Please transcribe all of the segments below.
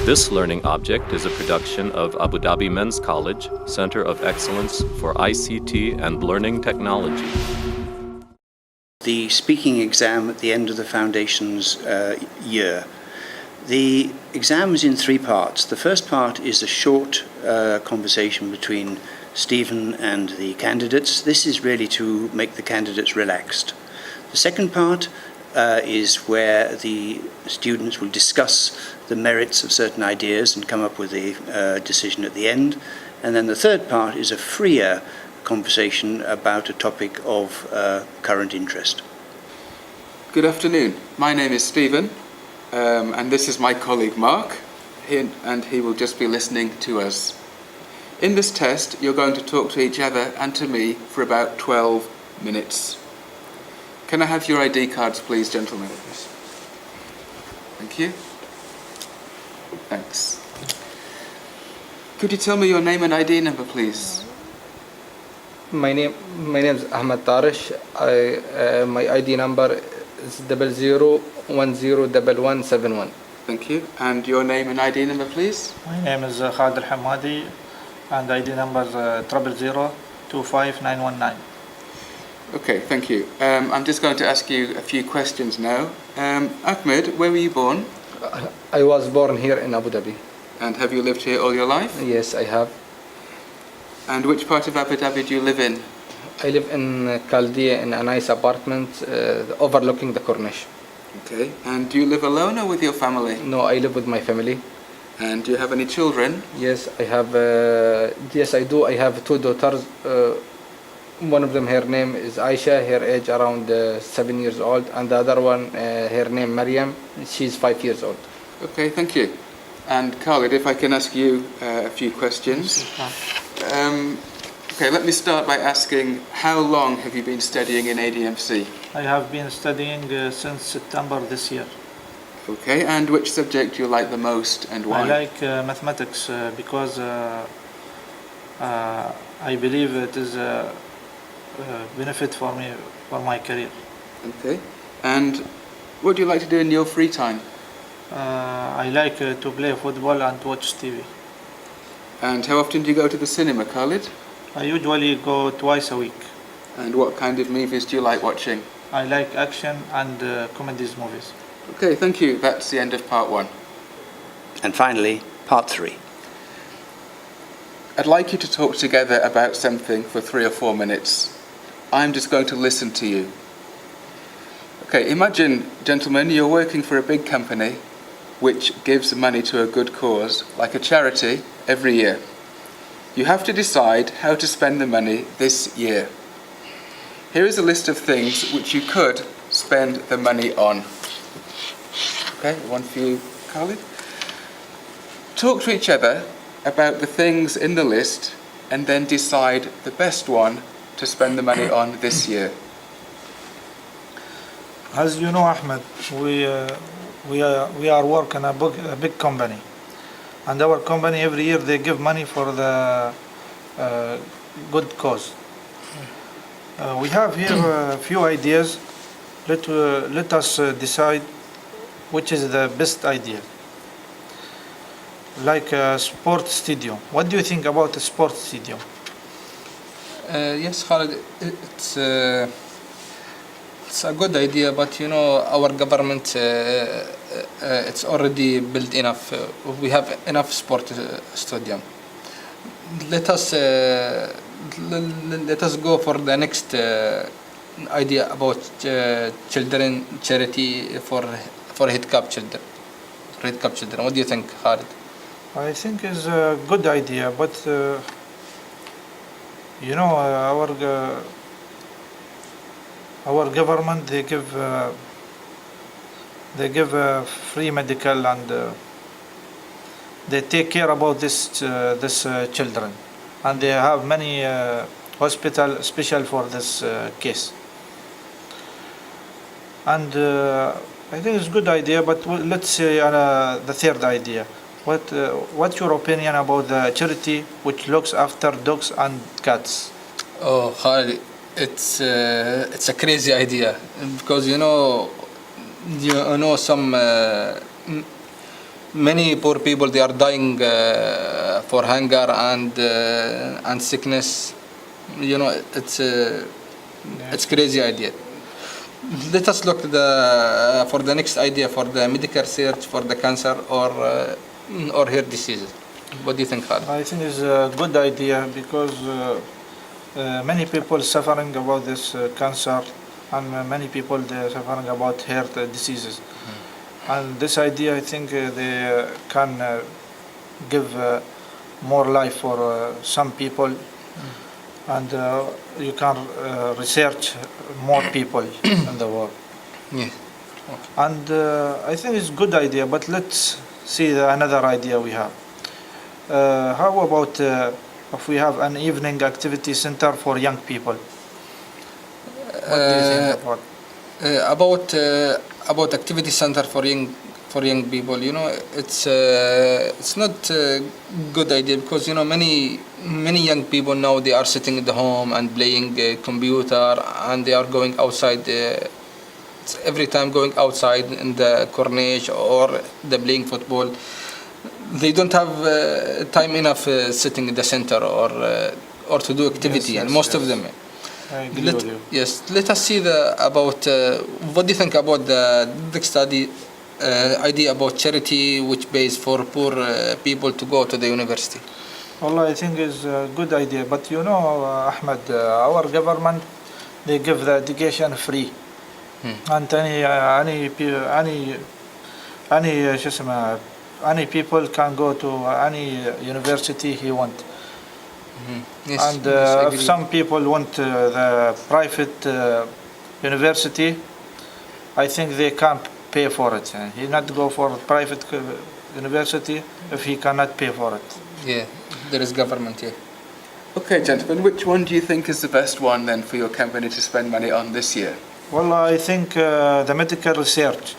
This learning object is a production of Abu Dhabi Men's College, Center of Excellence for ICT and Learning Technology. The speaking exam at the end of the Foundation's year. The exam is in three parts. The first part is a short conversation between Stephen and the candidates. This is really to make the candidates relaxed. The second part is where the students will discuss the merits of certain ideas and come up with a decision at the end. And then the third part is a freer conversation about a topic of current interest. Good afternoon. My name is Stephen, and this is my colleague Mark, and he will just be listening to us. In this test, you're going to talk to each other and to me for about 12 minutes. Can I have your ID cards, please, gentlemen? Thank you. Thanks. Could you tell me your name and ID number, please? My name is Ahmed Tarish. My ID number is 00101171. Thank you. And your name and ID number, please? My name is Khalid Al-Hamadi, and ID number is 00025919. Okay, thank you. I'm just going to ask you a few questions now. Ahmed, where were you born? I was born here in Abu Dhabi. And have you lived here all your life? Yes, I have. And which part of Abu Dhabi do you live in? I live in Chaldia in a nice apartment overlooking the Corniche. Okay. And do you live alone or with your family? No, I live with my family. And do you have any children? Yes, I have. Yes, I do. I have two daughters. One of them, her name is Aisha, her age around 7 years old, and the other one, her name Maryam, she's 5 years old. Okay, thank you. And Khalid, if I can ask you a few questions. Okay, let me start by asking, how long have you been studying in ADMC? I have been studying since September this year. Okay, and which subject do you like the most and why? I like mathematics because I believe it is a benefit for me, for my career. Okay, and what do you like to do in your free time? I like to play football and watch TV. And how often do you go to the cinema, Khalid? I usually go twice a week. And what kind of movies do you like watching? I like action and comedies movies. Okay, thank you. That's the end of part one. And finally, part three. I'd like you to talk together about something for 3 or 4 minutes. I'm just going to listen to you. Okay, imagine, gentlemen, you're working for a big company which gives money to a good cause, like a charity, every year. You have to decide how to spend the money this year. Here is a list of things which you could spend the money on. Okay, one for you, Khalid. Talk to each other about the things in the list and then decide the best one to spend the money on this year. As you know, Ahmed, we are working a big company, and our company every year they give money for the good cause. We have here a few ideas. Let us decide which is the best idea. Like a sports stadium. What do you think about a sports stadium? Yes, Khalid, it's a good idea, but you know our government it's already built enough. We have enough sport stadium. Let us go for the next idea about children charity for handicapped children. What do you think, Khalid? I think it's a good idea, but you know our government they give free medical and they take care about this children, and they have many hospital special for this case. And I think it's a good idea, but let's say the third idea. What's your opinion about the charity which looks after dogs and cats? Oh, Khalid, it's a crazy idea because you know some many poor people, they are dying for hunger and sickness. You know, it's crazy idea. Let us look for the next idea for the medical research for the cancer or heart diseases. What do you think, Khalid? I think it's a good idea because many people suffering about this cancer, and many people they suffering about heart diseases. And this idea, I think they can give more life for some people, and you can research more people in the world. Yeah. And I think it's a good idea, but let's see another idea we have. How about if we have an evening activity center for young people? What do you think about? About activity center for young people, you know, it's not a good idea because, you know, many young people now, they are sitting at the home and playing computer, and they are going outside every time going outside in the corniche or the playing football. They don't have time enough sitting in the center or to do activity, and most of them. I agree with you. Yes, let us see about what do you think about the study idea about charity which pays for poor people to go to the university. Well, I think it's a good idea, but you know, Ahmed, our government, they give the education free, and any people can go to any university he want. Yes, And yes, I if agree. some people want the private university, I think they can't pay for it. He not go for private university if he cannot pay for it. Yeah, there is government. Yeah. Okay, gentlemen, which one do you think is the best one then for your company to spend money on this year? Well, I think the medical research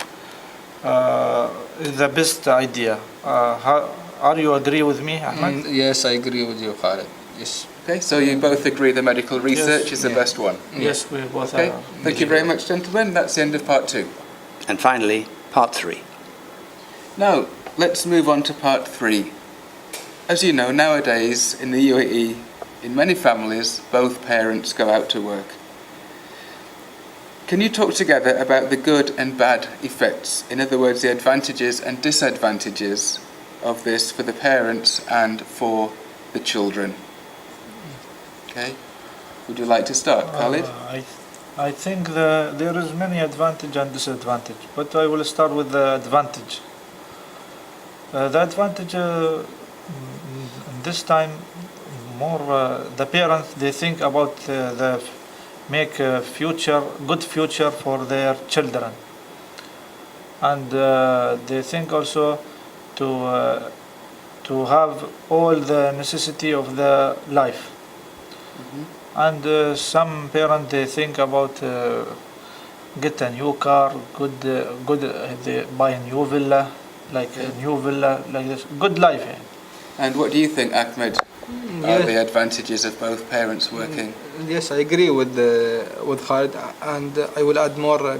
is the best idea. Are you agree with me, Ahmed? Yes, I agree with you, Khalid. Yes. Okay, so you both agree the medical research is the Yeah. best one. Yes, we both Okay, are. thank you very much, gentlemen. That's the end of part 2. And finally, part 3. Now, let's move on to part 3. As you know, nowadays in the UAE, in many families, both parents go out to work. Can you talk together about the good and bad effects, in other words, the advantages and disadvantages of this for the parents and for the children? Okay, would you like to start, Khalid? I think there is many advantage and disadvantage, but I will start with the advantage. The advantage this time more the parents they think about the make a good future for their children, and they think also to have all the necessity of the life. And some parents they think about get a new car, they buy a new villa, like a new villa like this, good life. And what do you think, Ahmed, are Yes. the advantages of both parents working? Yes, I agree with Khalid, and I will add more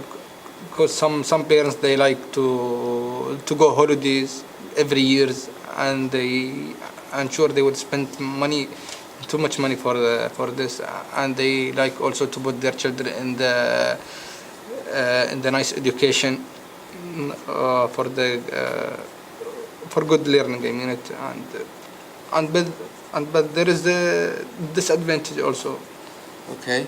because some parents they like to go holidays every years, and I'm sure they would spend too much money for this, and they like also to put their children in the nice education for good learning. I mean it, but there is the disadvantage also. Okay,